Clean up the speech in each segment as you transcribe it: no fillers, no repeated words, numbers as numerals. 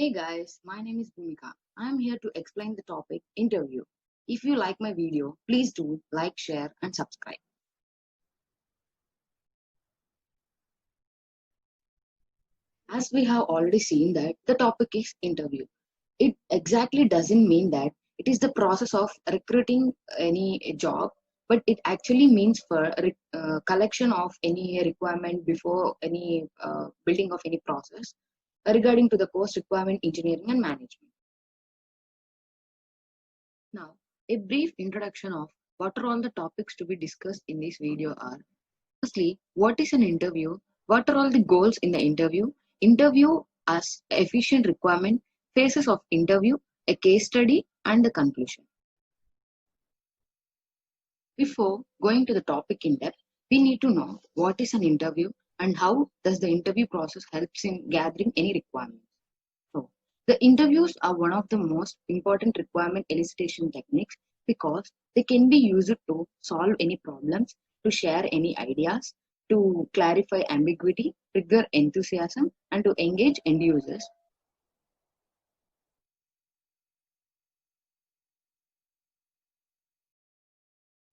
Hey guys, my name is Bhumika. I am here to explain the topic interview. If you like my video, please do like, share, and subscribe. As we have already seen that the topic is interview. It exactly doesn't mean that it is the process of recruiting any job, but it actually means for collection of any requirement before any building of any process regarding to the post requirement engineering and management. Now, a brief introduction of what are all the topics to be discussed in this video are: firstly, what is an interview? What are all the goals in the interview? Interview as efficient requirement, phases of interview, a case study, and the conclusion. Before going to the topic in depth, we need to know what is an interview and how does the interview process helps in gathering any requirements. So, the interviews are one of the most important requirement elicitation techniques because they can be used to solve any problems, to share any ideas, to clarify ambiguity, trigger enthusiasm, and to engage end users.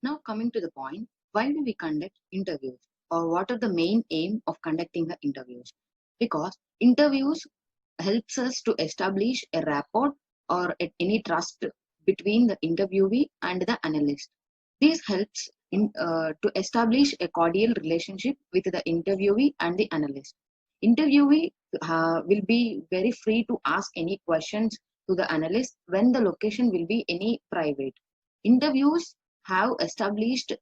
Now, coming to the point, why do we conduct interviews or what are the main aim of conducting the interviews? Because interviews helps us to establish a rapport or any trust between the interviewee and the analyst. This helps to establish a cordial relationship with the interviewee and the analyst. Interviewee will be very free to ask any questions to the analyst when the location will be any private. Interviews have established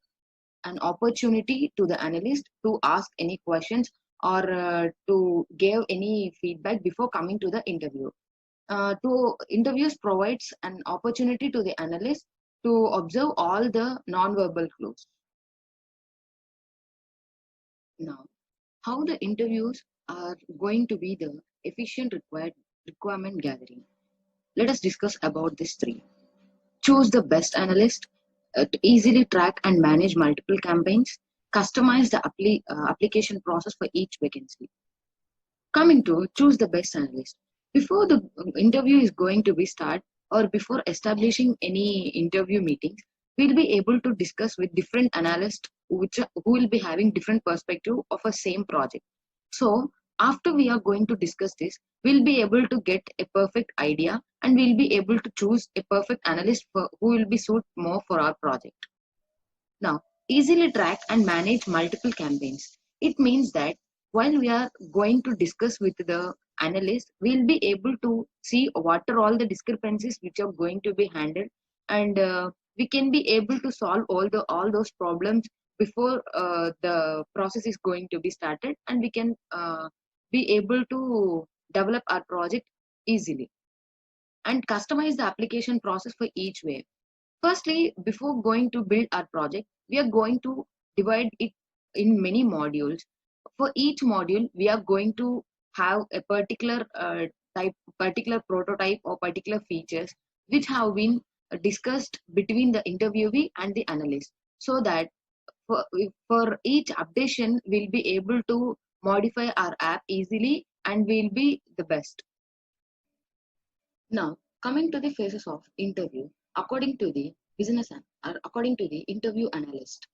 an opportunity to the analyst to ask any questions or to give any feedback before coming to the interview. To interviews provides an opportunity to the analyst to observe all the non-verbal clues. Now, how the interviews are going to be the efficient requirement gathering. Let us discuss about these three. Choose the best analyst to easily track and manage multiple campaigns. Customize the application process for each vacancy. Coming to choose the best analyst. Before the interview is going to be start or before establishing any interview meetings, we'll be able to discuss with different analysts who will be having different perspective of a same project. So after we are going to discuss this, we'll be able to get a perfect idea and we'll be able to choose a perfect analyst who will be suit more for our project. Now, easily track and manage multiple campaigns. It means that while we are going to discuss with the analyst, we'll be able to see what are all the discrepancies which are going to be handled, and we can be able to solve all those problems before the process is going to be started, and we can be able to develop our project easily and customize the application process for each wave. Firstly, before going to build our project, we are going to divide it in many modules. For each module, we are going to have a particular prototype or particular features which have been discussed between the interviewee and the analyst, so that for each updation, we'll be able to modify our app easily and we'll be the best. Now, coming to the phases of interview, according to the according to the interview analyst,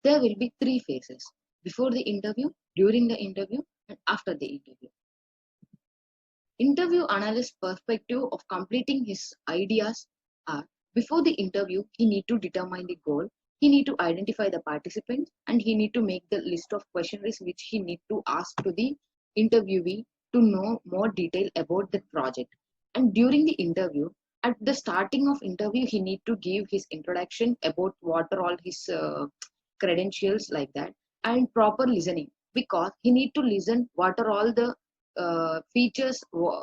there will be three phases: before the interview, during the interview, and after the interview. Interview analyst perspective of completing his ideas are: before the interview, he need to determine the goal, he need to identify the participants, and he need to make the list of questions which he need to ask to the interviewee to know more detail about the project. And during the interview, at the starting of interview, he need to give his introduction about what are all his credentials like that, and proper listening, because he need to listen what are all the features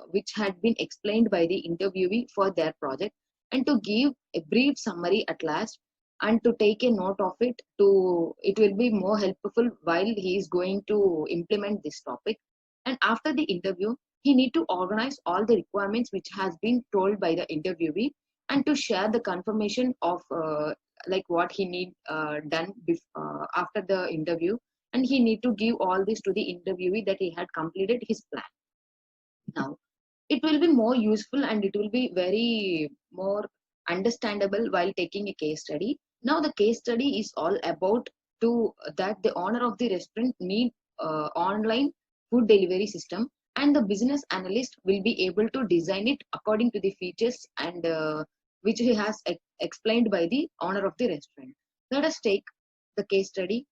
which had been explained by the interviewee for their project, and to give a brief summary at last and to take a note of it. To it will be more helpful while he is going to implement this topic. And after the interview, he need to organize all the requirements which has been told by the interviewee and to share the confirmation of like what he need done after the interview, and he need to give all this to the interviewee that he had completed his plan. Now, It will be more useful and it will be very more understandable while taking a case study. Now the case study is all about to that the owner of the restaurant need online food delivery system, and the business analyst will be able to design it according to the features and which he has explained by the owner of the restaurant. Let us take the case study.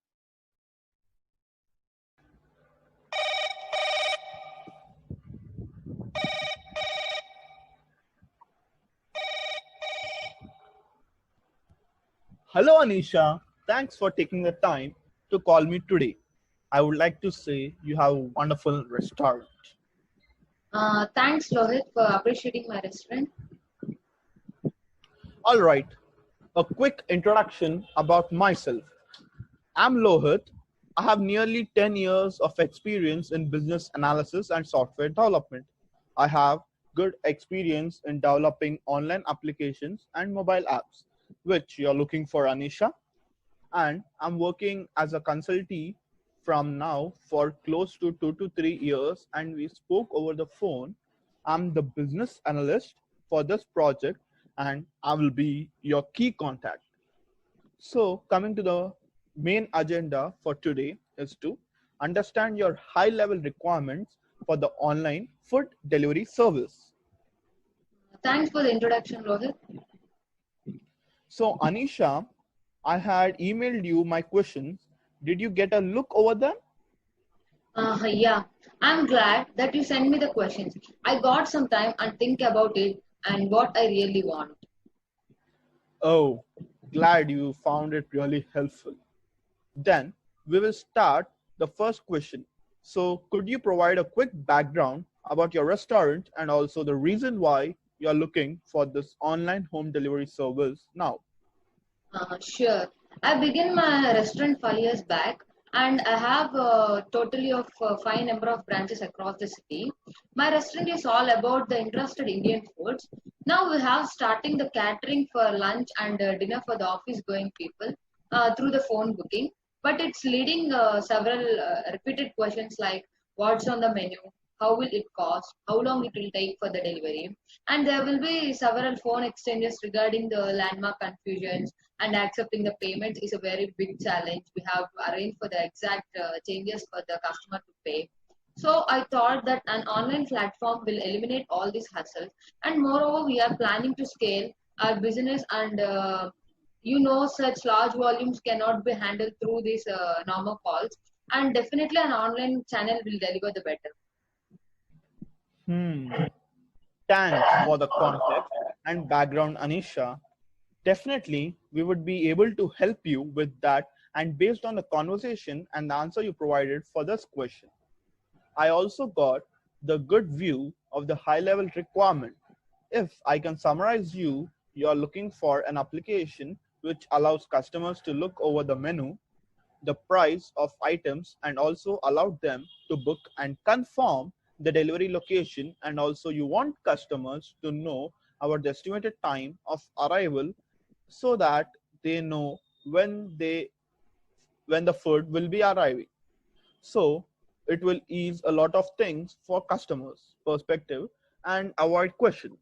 Hello, Anisha. Thanks for taking the time to call me today. I would like to say you have a wonderful restaurant. Thanks, Lohit, for appreciating my restaurant. All right, a quick introduction about myself. I'm Lohit. I have nearly 10 years of experience in business analysis and software development. I have good experience in developing online applications and mobile apps, which you're looking for, Anisha. And I'm working as a consultee from now for close to 2 to 3 years, and we spoke over the phone. I'm the business analyst for this project, and I will be your key contact. So, coming to the main agenda for today is to understand your high level requirements for the online food delivery service. Thanks for the introduction, Lohit. So, Anisha, I had emailed you my questions. Did you get a look over them? Yeah, I'm glad that you sent me the questions. I got some time and think about it and what I really want. Oh, glad you found it really helpful. Then we will start the first question. So, could you provide a quick background about your restaurant and also the reason why you are looking for this online home delivery service now? Sure. I began my restaurant 5 years back, and I have a totally of five number of branches across the city. My restaurant is all about the interested Indian foods. Now we have starting the catering for lunch and dinner for the office going people through the phone booking. But it's leading several repeated questions like what's on the menu, how will it cost, how long it will take for the delivery, and there will be several phone exchanges regarding the landmark confusions, and accepting the payments is a very big challenge. We have arranged for the exact changes for the customer to pay. So I thought that an online platform will eliminate all these hassles, and moreover, we are planning to scale our business, and such large volumes cannot be handled through these normal calls, and definitely an online channel will deliver the better. Hmm. Thanks for the context and background, Anisha. Definitely, we would be able to help you with that. And based on the conversation and the answer you provided for this question, I also got the good view of the high level requirement. If I can summarize you are looking for an application which allows customers to look over the menu, the price of items, and also allow them to book and confirm the delivery location. And also you want customers to know about the estimated time of arrival so that they know when the food will be arriving. So it will ease a lot of things for customers perspective and avoid questions.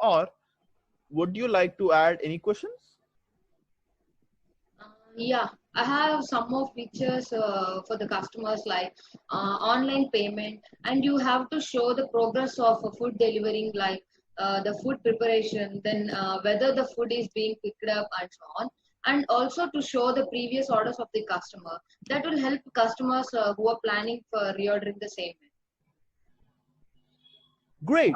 Or would you like to add any questions? Yeah, I have some more features for the customers like online payment, and you have to show the progress of food delivering, like the food preparation, then whether the food is being picked up and so on, and also to show the previous orders of the customer. That will help customers who are planning for reordering the same. Great.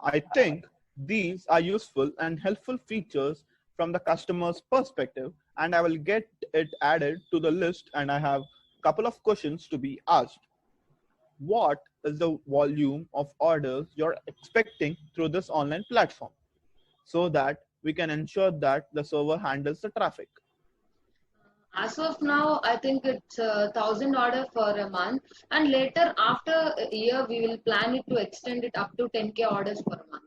I think these are useful and helpful features from the customer's perspective, and I will get it added to the list. And I have a couple of questions to be asked. What is the volume of orders you're expecting through this online platform so that we can ensure that the server handles the traffic? As of now, I think it's 1,000 order for a month, and later after a year, we will plan it to extend it up to 10K orders per month.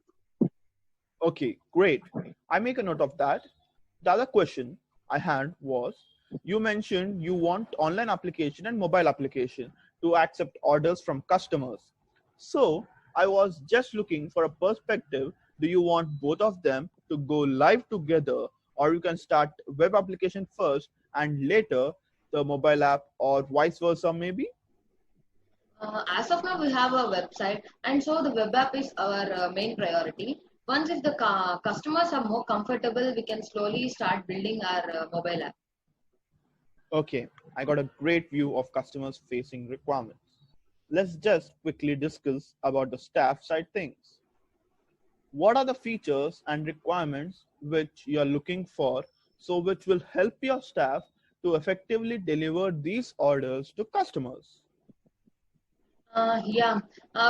Okay, great. I make a note of that. The other question I had was, you mentioned you want online application and mobile application to accept orders from customers. So I was just looking for a perspective. Do you want both of them to go live together, or you can start web application first and later the mobile app, or vice versa maybe? As of now, we have a website, and so the web app is our main priority. Once if the customers are more comfortable, we can slowly start building our mobile app. Okay, I got a great view of customers facing requirements. Let's just quickly discuss about the staff side things. What are the features and requirements which you are looking for, so which will help your staff to effectively deliver these orders to customers? Yeah,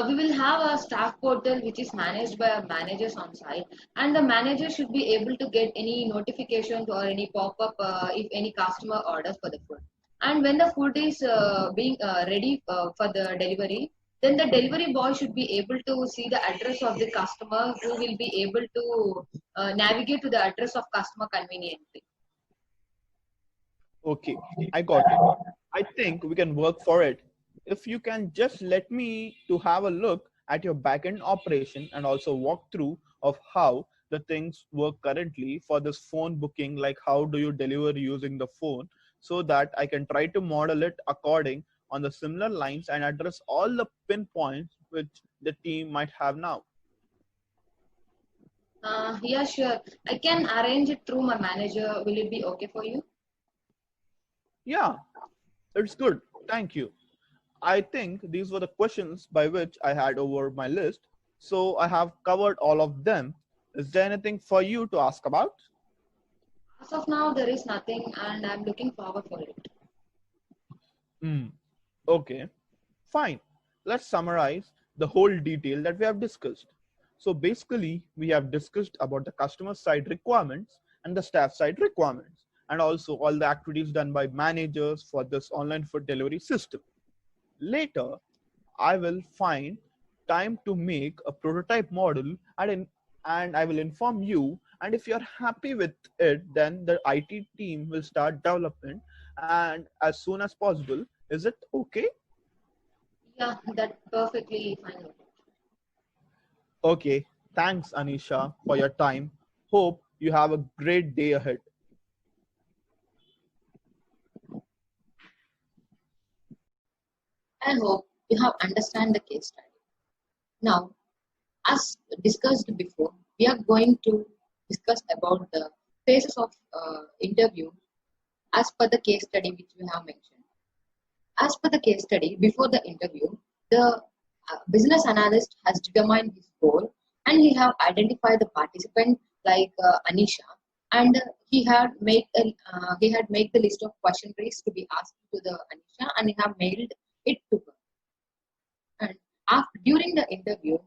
we will have a staff portal which is managed by our managers on site, and the manager should be able to get any notifications or any pop-up if any customer orders for the food. And when the food is being ready for the delivery, then the delivery boy should be able to see the address of the customer, who will be able to navigate to the address of customer conveniently. Okay, I got it. I think we can work for it. If you can just let me to have a look at your backend operation and also walk through of how the things work currently for this phone booking, like how do you deliver using the phone, so that I can try to model it according on the similar lines and address all the pinpoints which the team might have now. Yeah, sure. I can arrange it through my manager. Will it be okay for you? Yeah, it's good. Thank you. I think these were the questions by which I had over my list. So I have covered all of them. Is there anything for you to ask about? As of now, there is nothing, and I'm looking forward for it. Hmm. Okay, fine. Let's summarize the whole detail that we have discussed. So basically, we have discussed about the customer side requirements and the staff side requirements, and also all the activities done by managers for this online food delivery system. Later, I will find time to make a prototype model and I will inform you. And if you're happy with it, then the IT team will start development and as soon as possible. Is it okay? Yeah, that's perfectly fine. Okay. Thanks, Anisha, for your time. Hope you have a great day ahead. I hope you have understand the case study. Now, as discussed before, we are going to discuss about the phases of interview as per the case study which we have mentioned. As per the case study, before the interview, the business analyst has determined his goal, and he have identified the participant like Anisha, and he had made the list of questionnaires to be asked to the Anisha, and he have mailed it to her. And during the interview,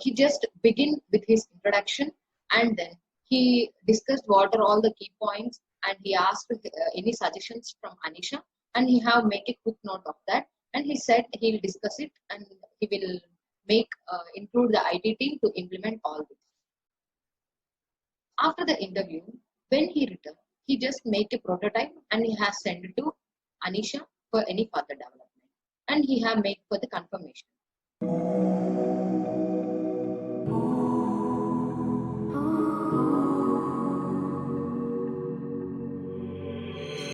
he just begin with his introduction, and then he discussed what are all the key points, and he asked any suggestions from Anisha, and he have make a quick note of that, and he said he will discuss it, and he will make include the IT team to implement all this. After the interview, when he returned, he just make a prototype and he has sent it to Anisha for any further development, and he have made for the confirmation.